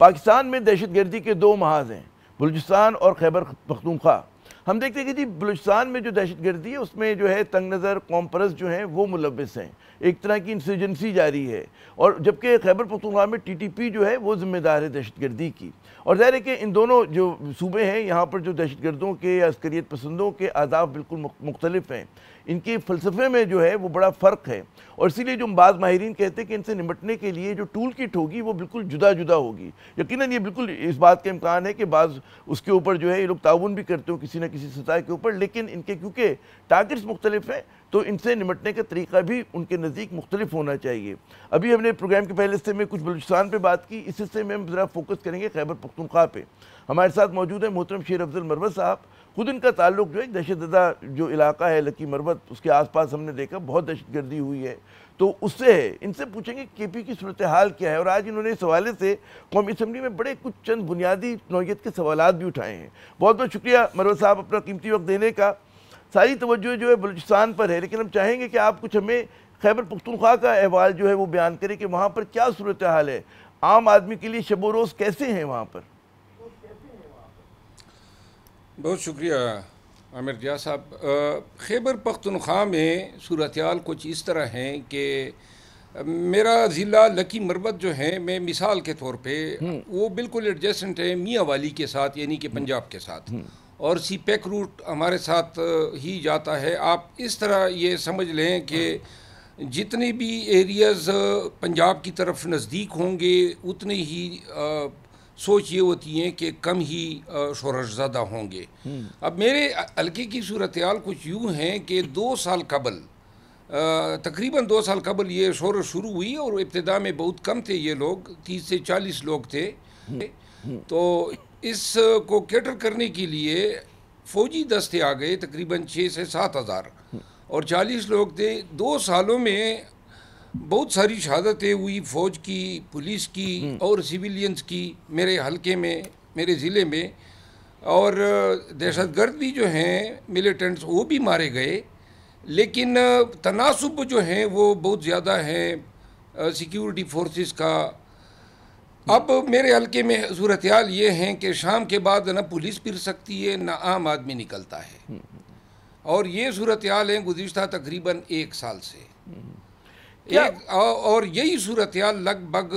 پاکستان میں دہشت گردی کے دو محاذ ہیں، بلوچستان اور خیبر پختونخوا۔ ہم دیکھتے ہیں کہ جی بلوچستان میں جو دہشت گردی ہے اس میں جو ہے تنگ نظر قوم پرست جو ہیں وہ ملوث ہیں، ایک طرح کی انسرجنسی جاری ہے، اور جبکہ خیبر پختونخوا میں ٹی ٹی پی جو ہے وہ ذمہ دار ہے دہشت گردی کی۔ اور ظاہر ہے کہ ان دونوں جو صوبے ہیں یہاں پر جو دہشت گردوں کے یا عسکریت پسندوں کے اہداف بالکل مختلف ہیں، ان کے فلسفے میں جو ہے وہ بڑا فرق ہے، اور اسی لیے جو بعض ماہرین کہتے ہیں کہ ان سے نمٹنے کے لیے جو ٹول کٹ ہوگی وہ بالکل جدا جدا ہوگی۔ یقیناً یہ بالکل اس بات کا امکان ہے کہ بعض اس کے اوپر جو ہے یہ لوگ تعاون بھی کرتے ہوں کسی نہ کسی سطح کے اوپر، لیکن ان کے کیونکہ ٹارگٹس مختلف ہیں تو ان سے نمٹنے کا طریقہ بھی ان کے نزدیک مختلف ہونا چاہیے۔ ابھی ہم نے پروگرام کے پہلے حصے میں کچھ بلوچستان پہ بات کی، اس حصے میں ہم ذرا فوکس کریں گے خیبر پختونخوا پہ۔ ہمارے ساتھ موجود ہیں محترم شیر افضل مروت صاحب، خود ان کا تعلق جو ہے دہشت زدہ جو علاقہ ہے لکی مروت اس کے آس پاس ہم نے دیکھا بہت دہشت گردی ہوئی ہے، تو اس سے ہے۔ ان سے پوچھیں گے کے پی کی صورتحال کیا ہے، اور آج انہوں نے اس حوالے سے قومی اسمبلی میں بڑے کچھ چند بنیادی نوعیت کے سوالات بھی اٹھائے ہیں۔ بہت بہت شکریہ مروت صاحب اپنا قیمتی وقت دینے کا۔ ساری توجہ جو ہے بلوچستان پر ہے، لیکن ہم چاہیں گے کہ آپ کچھ ہمیں خیبر پختونخوا کا احوال جو ہے وہ بیان کریں کہ وہاں پر کیا صورتحال ہے، عام آدمی کے لیے شب و روز کیسے ہیں وہاں پر۔ بہت شکریہ عامر جا صاحب۔ خیبر پختونخوا میں صورتحال کچھ اس طرح ہیں کہ میرا ضلع لکی مروت جو ہے، میں مثال کے طور پہ وہ بالکل ایڈجسٹنٹ ہے میاں والی کے ساتھ، یعنی کہ پنجاب کے ساتھ، اور سی پیک روٹ ہمارے ساتھ ہی جاتا ہے۔ آپ اس طرح یہ سمجھ لیں کہ جتنے بھی ایریاز پنجاب کی طرف نزدیک ہوں گے اتنے ہی سوچ یہ ہوتی ہے کہ کم ہی شورش زدہ ہوں گے۔ اب میرے حلقے کی صورتحال کچھ یوں ہیں کہ 2 سال قبل، تقریباً 2 سال قبل یہ شورش شروع ہوئی، اور ابتدا میں بہت کم تھے یہ لوگ، 30 سے 40 لوگ تھے، تو اس کو کیٹر کرنے کے لیے فوجی دستے آ گئے تقریباً 6 سے 7 ہزار، اور 40 لوگ تھے۔ 2 سالوں میں بہت ساری شہادتیں ہوئی، فوج کی، پولیس کی اور سیویلینز کی میرے حلقے میں، میرے ضلع میں، اور دہشت گرد بھی جو ہیں ملیٹنٹس وہ بھی مارے گئے، لیکن تناسب جو ہیں وہ بہت زیادہ ہیں سیکیورٹی فورسز کا۔ اب میرے حلقے میں صورتحال یہ ہیں کہ شام کے بعد نہ پولیس پھر سکتی ہے نہ عام آدمی نکلتا ہے، اور یہ صورتحال ہیں گزشتہ تقریباً 1 سال سے۔ اور یہی صورتحال لگ بھگ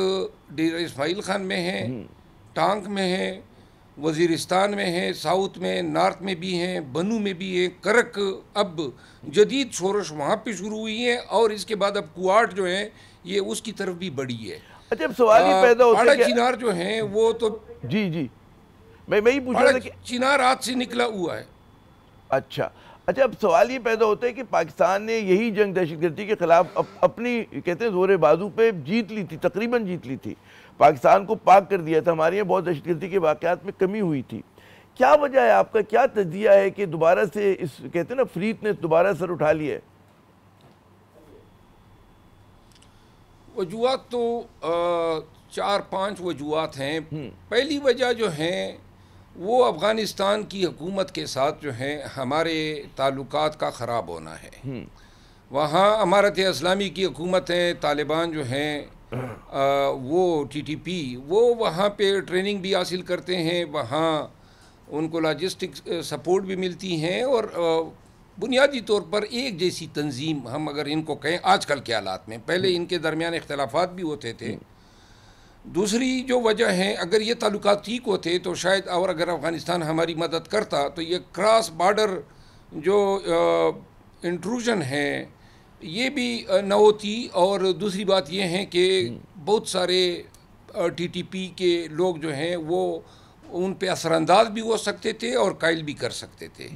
ڈیرہ اسماعیل خان میں ہے، ٹانک میں ہے، وزیرستان میں ہے، ساؤتھ میں، نارتھ میں بھی ہیں، بنو میں بھی ہے، کرک، اب جدید شورش وہاں پہ شروع ہوئی ہے، اور اس کے بعد اب کوارٹ جو ہے یہ اس کی طرف بھی بڑھی ہے۔ اچھا، اب سوال یہ پیدا ہوتا ہے کہ چنار جو ہیں وہ تو جی میں ہی پوچھ رہا تھا کہ چنار ہاتھ سے نکلا ہوا ہے۔ اچھا، اب سوال یہ پیدا ہوتا ہے کہ پاکستان نے یہی جنگ دہشت گردی کے خلاف اپنی کہتے ہیں زور بازو پہ جیت لی تھی، تقریباً جیت لی تھی، پاکستان کو پاک کر دیا تھا، ہمارے یہاں بہت دہشت گردی کے واقعات میں کمی ہوئی تھی۔ کیا وجہ ہے، آپ کا کیا تجزیہ ہے کہ دوبارہ سے اس کہتے ہیں نا فریت نے دوبارہ سر اٹھا لیا ہے؟ وجوہات تو 4-5 وجوہات ہیں۔ پہلی وجہ جو ہیں وہ افغانستان کی حکومت کے ساتھ جو ہیں ہمارے تعلقات کا خراب ہونا ہے۔ وہاں امارت اسلامی کی حکومت ہے، طالبان جو ہیں وہ ٹی ٹی پی، وہ وہاں پہ ٹریننگ بھی حاصل کرتے ہیں، وہاں ان کو لاجسٹک سپورٹ بھی ملتی ہیں، اور بنیادی طور پر ایک جیسی تنظیم ہم اگر ان کو کہیں آج کل کے حالات میں، پہلے ان کے درمیان اختلافات بھی ہوتے تھے۔ دوسری جو وجہ ہے، اگر یہ تعلقات ٹھیک ہوتے تو شاید، اور اگر افغانستان ہماری مدد کرتا تو یہ کراس بارڈر جو انٹروژن ہے یہ بھی نہ ہوتی، اور دوسری بات یہ ہے کہ بہت سارے ٹی ٹی پی کے لوگ جو ہیں وہ ان پہ اثر انداز بھی ہو سکتے تھے اور قائل بھی کر سکتے تھے۔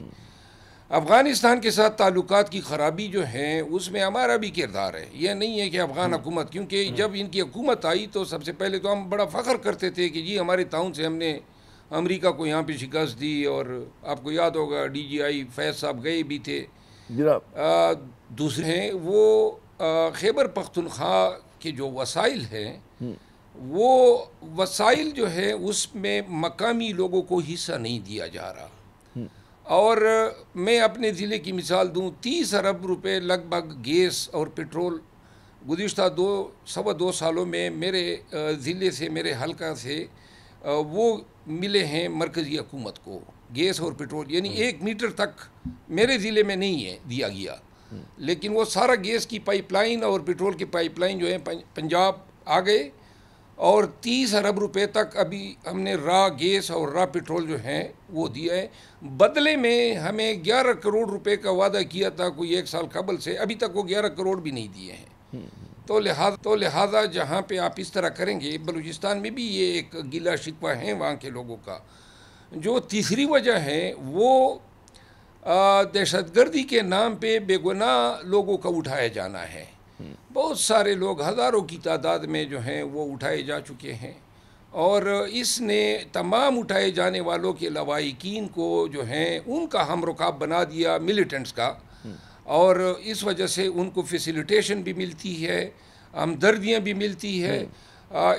افغانستان کے ساتھ تعلقات کی خرابی جو ہے اس میں ہمارا بھی کردار ہے، یہ نہیں ہے کہ افغان حکومت، کیونکہ جب ان کی حکومت آئی تو سب سے پہلے تو ہم بڑا فخر کرتے تھے کہ جی ہمارے تعاون سے ہم نے امریکہ کو یہاں پہ شکست دی، اور آپ کو یاد ہوگا ڈی جی آئی فیض صاحب گئے بھی تھے۔ دوسرے ہیں وہ خیبر پختونخوا کے جو وسائل ہیں، وہ وسائل جو ہے اس میں مقامی لوگوں کو حصہ نہیں دیا جا رہا، اور میں اپنے ضلع کی مثال دوں، 30 ارب روپے لگ بھگ گیس اور پیٹرول گزشتہ 2 سالوں میں میرے ضلع سے، میرے حلقہ سے وہ ملے ہیں مرکزی حکومت کو، گیس اور پٹرول، یعنی 1 میٹر تک میرے ضلع میں نہیں ہے دیا گیا، لیکن وہ سارا گیس کی پائپ لائن اور پٹرول کی پائپ لائن جو ہے پنجاب آ گئے، اور 30 ارب روپے تک ابھی ہم نے را گیس اور را پٹرول جو ہیں وہ دیا ہے۔ بدلے میں ہمیں 11 کروڑ روپے کا وعدہ کیا تھا کوئی 1 سال قبل سے، ابھی تک وہ 11 کروڑ بھی نہیں دیے ہیں۔ تو لہٰذا جہاں پہ آپ اس طرح کریں گے، بلوچستان میں بھی یہ ایک گلہ شکوہ ہے وہاں کے لوگوں کا۔ جو تیسری وجہ ہے وہ دہشت گردی کے نام پہ بے گناہ لوگوں کا اٹھایا جانا ہے۔ بہت سارے لوگ، ہزاروں کی تعداد میں جو ہیں وہ اٹھائے جا چکے ہیں، اور اس نے تمام اٹھائے جانے والوں کے لواحقین کو جو ہیں ان کا ہم رکاب بنا دیا ملیٹنٹس کا، اور اس وجہ سے ان کو فیسیلیٹیشن بھی ملتی ہے، ہمدردیاں بھی ملتی ہے،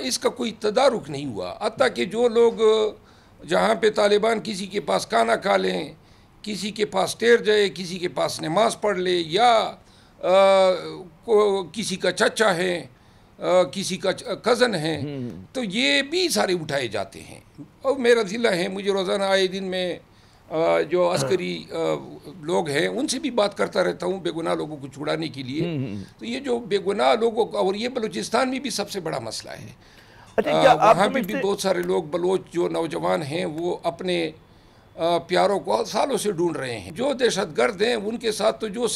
اس کا کوئی تدارک نہیں ہوا۔ حتیٰ کہ جو لوگ جہاں پہ طالبان کسی کے پاس کھانا کھا لیں، کسی کے پاس ٹیر جائے، کسی کے پاس نماز پڑھ لے، یا کسی کا چچا ہے، کسی کا کزن ہے، تو یہ بھی سارے اٹھائے جاتے ہیں۔ اور میرا ضلع ہے، مجھے روزانہ آئے دن میں جو عسکری لوگ ہیں ان سے بھی بات کرتا رہتا ہوں بے گناہ لوگوں کو چھڑانے کے لیے۔ تو یہ جو بے گناہ لوگوں کا، اور یہ بلوچستان میں بھی سب سے بڑا مسئلہ ہے، وہاں پہ بھی بہت سارے لوگ بلوچ جو نوجوان ہیں وہ اپنے پیاروں کو سالوں سے ڈھونڈ رہے ہیں۔ جو دہشت گرد ہیں ان کے ساتھ تو جو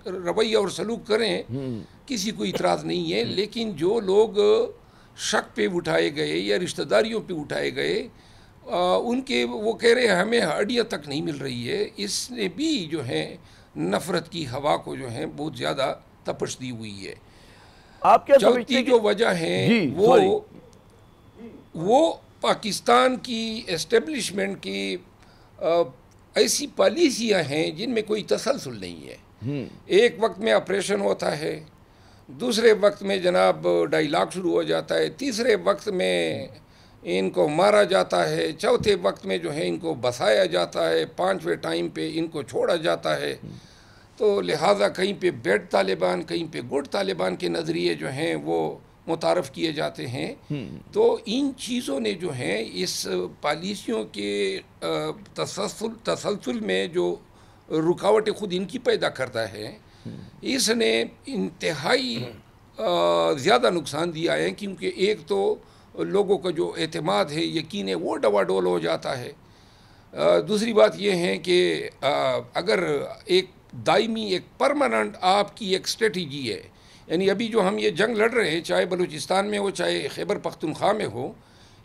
رویہ اور سلوک کریں کسی کو اعتراض نہیں ہے، لیکن جو لوگ شک پہ اٹھائے گئے یا رشتہ داریوں پہ اٹھائے گئے، ان کے وہ کہہ رہے ہیں ہمیں ہڈیاں تک نہیں مل رہی ہے، اس نے بھی جو ہے نفرت کی ہوا کو جو ہے بہت زیادہ تپش دی ہوئی ہے۔ آپ کیا چوتھی جو وجہ ہے وہ پاکستان کی اسٹیبلشمنٹ کی ایسی پالیسیاں ہیں جن میں کوئی تسلسل نہیں ہے۔ ایک وقت میں آپریشن ہوتا ہے، دوسرے وقت میں جناب ڈائلاگ شروع ہو جاتا ہے، تیسرے وقت میں ان کو مارا جاتا ہے، چوتھے وقت میں جو ہے ان کو بسایا جاتا ہے، 5ویں ٹائم پہ ان کو چھوڑا جاتا ہے۔ تو لہٰذا کہیں پہ بیڈ طالبان، کہیں پہ گڈ طالبان کے نظریے جو ہیں وہ متعارف کیے جاتے ہیں۔ تو ان چیزوں نے جو ہیں اس پالیسیوں کے تسلسل میں جو رکاوٹیں خود ان کی پیدا کرتا ہے، اس نے انتہائی زیادہ نقصان دیا ہے، کیونکہ ایک تو لوگوں کا جو اعتماد ہے، یقین ہے، وہ ڈواڈول ہو جاتا ہے۔ دوسری بات یہ ہے کہ اگر ایک دائمی، ایک پرماننٹ آپ کی ایک اسٹریٹجی ہے، یعنی ابھی جو ہم یہ جنگ لڑ رہے ہیں، چاہے بلوچستان میں ہو چاہے خیبر پختونخوا میں ہو،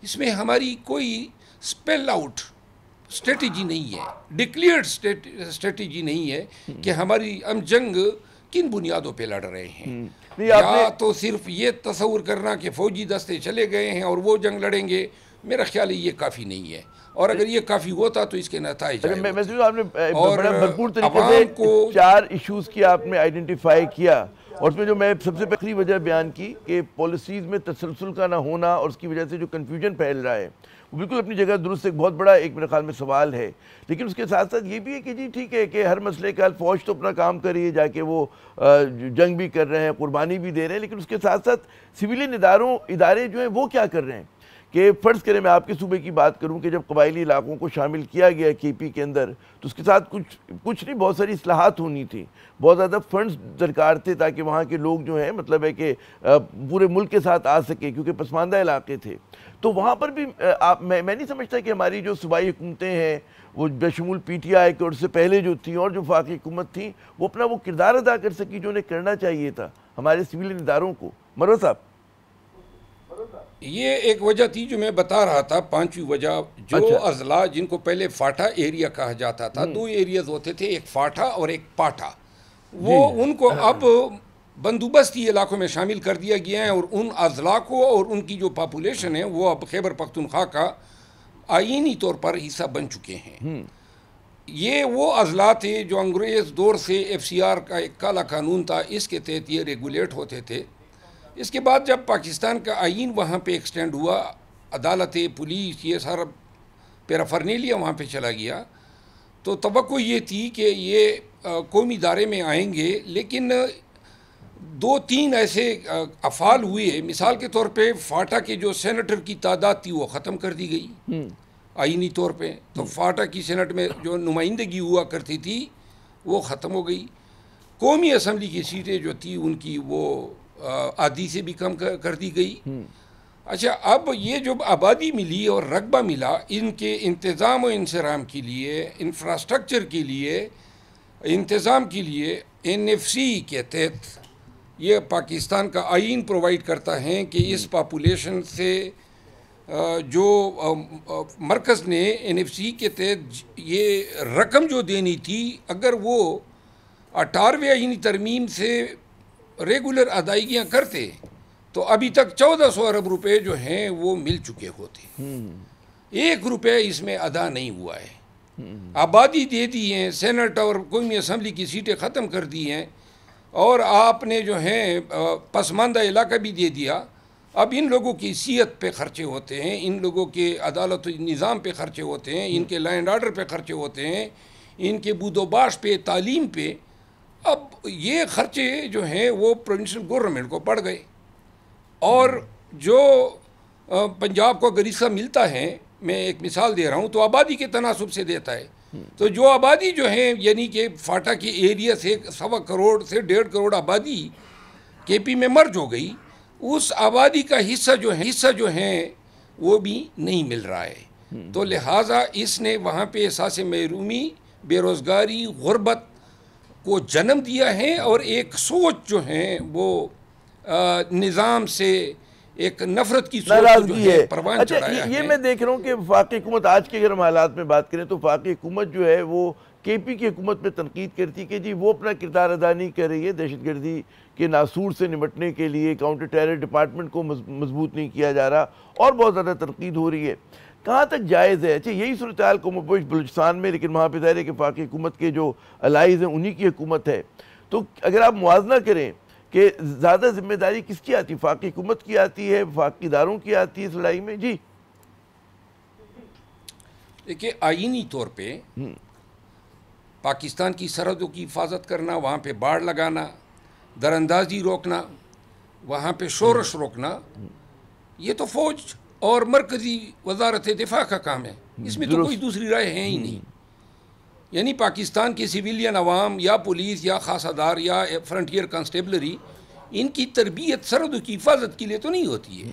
اس میں ہماری کوئی اسپیل آؤٹ اسٹریٹجی نہیں ہے، ڈکلیئرڈ اسٹریٹجی نہیں ہے کہ ہم جنگ کن بنیادوں پہ لڑ رہے ہیں۔ یا تو صرف یہ تصور کرنا کہ فوجی دستے چلے گئے ہیں اور وہ جنگ لڑیں گے، میرا خیال ہے یہ کافی نہیں ہے، اور اگر یہ کافی ہوتا تو اس کے نتائج آپ نے بڑا بھرپور طریقے سے 4 ایشوز کی آپ نے آئیڈینٹیفائی کیا، اور اس میں جو میں سب سے پہلی وجہ بیان کی کہ پالیسیز میں تسلسل کا نہ ہونا اور اس کی وجہ سے جو کنفیوژن پھیل رہا ہے، وہ بالکل اپنی جگہ درست، ایک بہت بڑا ایک میرے خیال میں سوال ہے۔ لیکن اس کے ساتھ ساتھ یہ بھی ہے کہ جی ٹھیک ہے کہ ہر مسئلے کا حل، فوج تو اپنا کام کر رہی ہے، جا کے وہ جنگ بھی کر رہے ہیں، قربانی بھی دے رہے ہیں، لیکن اس کے ساتھ ساتھ سویلین ادارے جو ہیں وہ کیا کر رہے ہیں؟ کہ فرض کریں میں آپ کے صوبے کی بات کروں کہ جب قبائلی علاقوں کو شامل کیا گیا کے پی کے اندر، تو اس کے ساتھ کچھ نہیں، بہت ساری اصلاحات ہونی تھی، بہت زیادہ فنڈز درکار تھے تاکہ وہاں کے لوگ جو ہیں مطلب ہے کہ پورے ملک کے ساتھ آ سکے، کیونکہ پسماندہ علاقے تھے۔ تو وہاں پر بھی میں نہیں سمجھتا کہ ہماری جو صوبائی حکومتیں ہیں وہ بشمول پی ٹی آئی کے اور اس سے پہلے جو تھیں اور جو وفاقی حکومت تھیں، وہ اپنا وہ کردار ادا کر سکی جو انہیں کرنا چاہیے تھا ہمارے سویلین اداروں کو۔ مروت صاحب، یہ ایک وجہ تھی جو میں بتا رہا تھا، 5ویں وجہ، جو اضلاع جن کو پہلے فاٹا ایریا کہا جاتا تھا، 2 ایریاز ہوتے تھے، ایک فاٹا اور ایک پاٹا، وہ ان کو اب بندوبستی علاقوں میں شامل کر دیا گیا ہے، اور ان اضلاع کو اور ان کی جو پاپولیشن ہے وہ اب خیبر پختونخوا کا آئینی طور پر حصہ بن چکے ہیں۔ یہ وہ اضلاع تھے جو انگریز دور سے ایف سی آر کا ایک کالا قانون تھا، اس کے تحت یہ ریگولیٹ ہوتے تھے۔ اس کے بعد جب پاکستان کا آئین وہاں پہ ایکسٹینڈ ہوا، عدالتیں، پولیس، یہ سارا پیرافرنیلیا وہاں پہ چلا گیا، تو توقع یہ تھی کہ یہ قومی دائرے میں آئیں گے، لیکن دو تین ایسے افعال ہوئے، مثال کے طور پہ فاٹا کے جو سینیٹر کی تعداد تھی وہ ختم کر دی گئی آئینی طور پہ، تو فاٹا کی سینٹ میں جو نمائندگی ہوا کرتی تھی وہ ختم ہو گئی۔ قومی اسمبلی کی سیٹیں جو تھی ان کی وہ آدھی سے بھی کم کر دی گئی۔ اچھا، اب یہ جو آبادی ملی اور رقبہ ملا، ان کے انتظام و انصرام کے لیے، انفراسٹرکچر کے لیے، انتظام کے لیے NFC کے تحت یہ پاکستان کا آئین پرووائڈ کرتا ہے کہ اس پاپولیشن سے جو مرکز نے NFC کے تحت یہ رقم جو دینی تھی، اگر وہ 18ویں آئینی ترمیم سے ریگولر ادائیگیاں کرتے تو ابھی تک 1400 ارب روپے جو ہیں وہ مل چکے ہوتے۔ 1 روپے اس میں ادا نہیں ہوا ہے۔ آبادی دے دی ہیں، سینٹ اور قومی اسمبلی کی سیٹیں ختم کر دی ہیں، اور آپ نے جو ہیں پسماندہ علاقہ بھی دے دیا۔ اب ان لوگوں کی صحت پہ خرچے ہوتے ہیں، ان لوگوں کے عدالت و نظام پہ خرچے ہوتے ہیں، ان کے لا اینڈ آرڈر پہ خرچے ہوتے ہیں، ان کے بود و باش پہ، تعلیم پہ۔ اب یہ خرچے جو ہیں وہ پروونشل گورنمنٹ کو پڑ گئے، اور جو پنجاب کو اگر حصہ ملتا ہے، میں ایک مثال دے رہا ہوں، تو آبادی کے تناسب سے دیتا ہے۔ تو جو آبادی جو ہے، یعنی کہ فاٹا کے ایریا سے 1.25 کروڑ سے 1.5 کروڑ آبادی KP میں مرج ہو گئی، اس آبادی کا حصہ جو ہے وہ بھی نہیں مل رہا ہے۔ تو لہٰذا اس نے وہاں پہ احساس محرومی، بے روزگاری، غربت کو جنم دیا ہے، اور ایک سوچ جو ہے وہ نظام سے ایک نفرت کی سوچ جو ہے پروان چڑھایا ہے۔ یہ میں دیکھ رہا ہوں کہ وفاقی حکومت آج کے اگر ہم حالات میں بات کریں تو وفاقی حکومت جو ہے وہ KP کی حکومت پہ تنقید کرتی کہ جی وہ اپنا کردار ادا نہیں کر رہی ہے، دہشت گردی کے ناسور سے نمٹنے کے لیے کاؤنٹر ٹیرر ڈپارٹمنٹ کو مضبوط نہیں کیا جا رہا، اور بہت زیادہ تنقید ہو رہی ہے۔ کہاں تک جائز ہے؟ اچھا، یہی صورتحال قوم پوش بلوچستان میں، لیکن وہاں پہ ظاہر ہے کہ وفاقی حکومت کے جو الائز ہیں انہی کی حکومت ہے۔ تو اگر آپ موازنہ کریں کہ زیادہ ذمہ داری کس کی آتی ہے، وفاقی حکومت کی آتی ہے، وفاقی اداروں کی آتی ہے اس لڑائی میں؟ جی دیکھیے، آئینی طور پہ پاکستان کی سرحدوں کی حفاظت کرنا، وہاں پہ باڑ لگانا، دراندازی روکنا، وہاں پہ شورش روکنا، یہ تو فوج اور مرکزی وزارت دفاع کا کام ہے، اس میں تو کوئی دوسری رائے ہے ہی نہیں۔ یعنی پاکستان کے سویلین عوام یا پولیس یا خاصادار یا فرنٹیئر کانسٹیبلری، ان کی تربیت سرحدوں کی حفاظت کے لیے تو نہیں ہوتی ہے،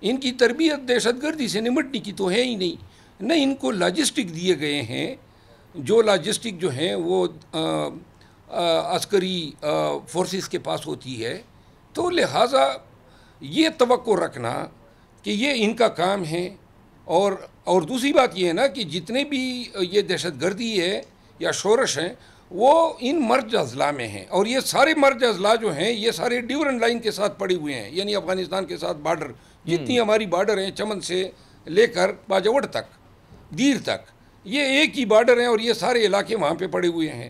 ان کی تربیت دہشت گردی سے نمٹنے کی تو ہے ہی نہیں۔ نہ ان کو لاجسٹک دیے گئے ہیں، جو لاجسٹک جو ہیں وہ عسکری فورسز کے پاس ہوتی ہے۔ تو لہٰذا یہ توقع رکھنا کہ یہ ان کا کام ہے، اور دوسری بات یہ ہے نا کہ جتنے بھی یہ دہشت گردی ہے یا شورش ہیں وہ ان مرج اضلاع میں ہیں، اور یہ سارے مرج اضلاع جو ہیں یہ سارے ڈیورنٹ لائن کے ساتھ پڑے ہوئے ہیں، یعنی افغانستان کے ساتھ بارڈر، جتنی ہماری بارڈر ہیں چمن سے لے کر باجوڑ تک، دیر تک، یہ ایک ہی بارڈر ہیں، اور یہ سارے علاقے وہاں پہ پڑے ہوئے ہیں۔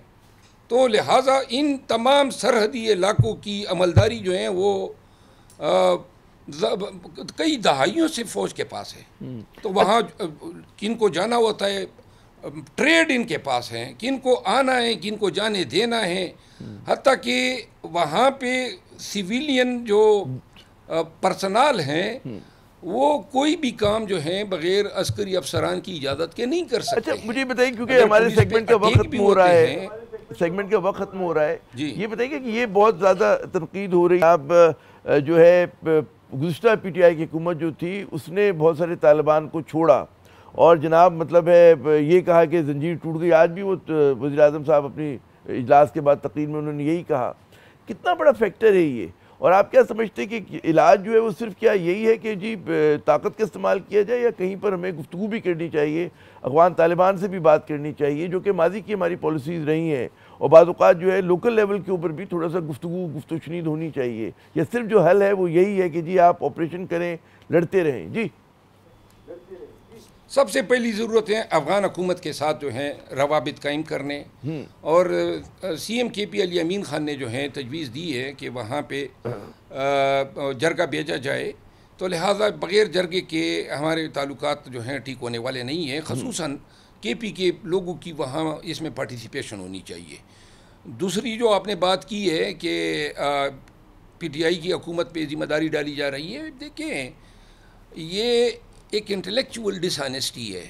تو لہٰذا ان تمام سرحدی علاقوں کی عملداری جو ہیں وہ کئی دہائیوں سے فوج کے پاس ہے۔ تو وہاں کن کو جانا ہوتا ہے، ٹریڈ ان کے پاس ہے، کن کو آنا ہے، کن کو جانے دینا ہے، حتیٰ کہ وہاں پہ سویلین جو پرسنال ہیں وہ کوئی بھی کام جو ہے بغیر عسکری افسران کی اجازت کے نہیں کر سکتے۔ اچھا مجھے بتائیے، کیونکہ ہمارے سیگمنٹ کا وقت ختم ہو رہا ہے، یہ بتائیے کہ یہ بہت زیادہ تنقید ہو رہی ہے، آپ جو ہے گزشتہ PTI کی حکومت جو تھی اس نے بہت سارے طالبان کو چھوڑا، اور جناب مطلب ہے یہ کہا کہ زنجیر ٹوٹ گئی۔ آج بھی وہ وزیر اعظم صاحب اپنی اجلاس کے بعد تقریر میں انہوں نے یہی کہا۔ کتنا بڑا فیکٹر ہے یہ؟ اور آپ کیا سمجھتے ہیں کہ علاج جو ہے وہ صرف کیا یہی ہے کہ جی طاقت کا استعمال کیا جائے، یا کہیں پر ہمیں گفتگو بھی کرنی چاہیے، افغان طالبان سے بھی بات کرنی چاہیے، جو کہ ماضی کی ہماری پالیسیز رہی ہیں، اور بعض اوقات جو ہے لوکل لیول کے اوپر بھی تھوڑا سا گفت و شنید ہونی چاہیے، یا صرف جو حل ہے وہ یہی ہے کہ جی آپ آپریشن کریں، لڑتے رہیں؟ جی سب سے پہلی ضرورت ہے افغان حکومت کے ساتھ جو ہیں روابط قائم کرنے، اور CM KP علی امین خان نے جو ہے تجویز دی ہے کہ وہاں پہ جرگہ بھیجا جائے، تو لہٰذا بغیر جرگے کے ہمارے تعلقات جو ہیں ٹھیک ہونے والے نہیں ہیں، خصوصاً KP کے لوگوں کی وہاں اس میں پارٹیسپیشن ہونی چاہیے۔ دوسری جو آپ نے بات کی ہے کہ پی ٹی آئی کی حکومت پہ ذمہ داری ڈالی جا رہی ہے. دیکھیں یہ ایک انٹلیکچول ڈس آنیسٹی ہے.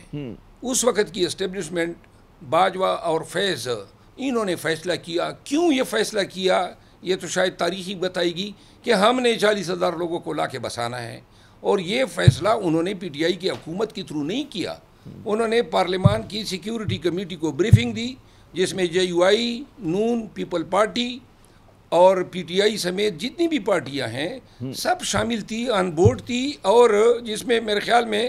اس وقت کی اسٹیبلشمنٹ باجوہ اور فیض انہوں نے فیصلہ کیا. کیوں یہ فیصلہ کیا یہ تو شاید تاریخی بتائے گی کہ ہم نے 40,000 لوگوں کو لا کے بسانا ہے. اور یہ فیصلہ انہوں نے پی ٹی آئی کی حکومت کے تھرو نہیں کیا. انہوں نے پارلیمان کی سیکیورٹی کمیٹی کو بریفنگ دی جس میں جے یو آئی, نون, پیپل پارٹی اور پی ٹی آئی سمیت جتنی بھی پارٹیاں ہیں سب شامل تھی, آن بورڈ تھی. اور جس میں میرے خیال میں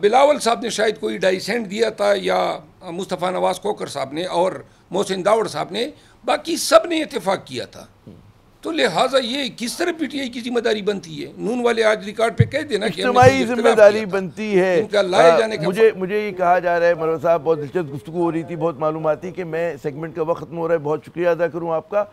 بلاول صاحب نے شاید کوئی ڈائسینٹ دیا تھا یا مصطفیٰ نواز کھوکھر صاحب نے اور محسن داوڑ صاحب نے, باقی سب نے اتفاق کیا تھا. تو لہٰذا یہ کس طرح پی ٹی آئی کی ذمہ داری بنتی ہے؟ نون والے آج ریکارڈ پہ کہہ دینا کہ اجتماعی ذمہ داری بنتی ہے. ان کا لائے جانے کا مجھے یہ کہا جا رہا ہے مروت صاحب, بہت دلچسپ گفتگو ہو رہی تھی, بہت معلوماتی, کہ میں سیگمنٹ کا وقت ختم ہو رہا ہے. بہت شکریہ ادا کروں آپ کا.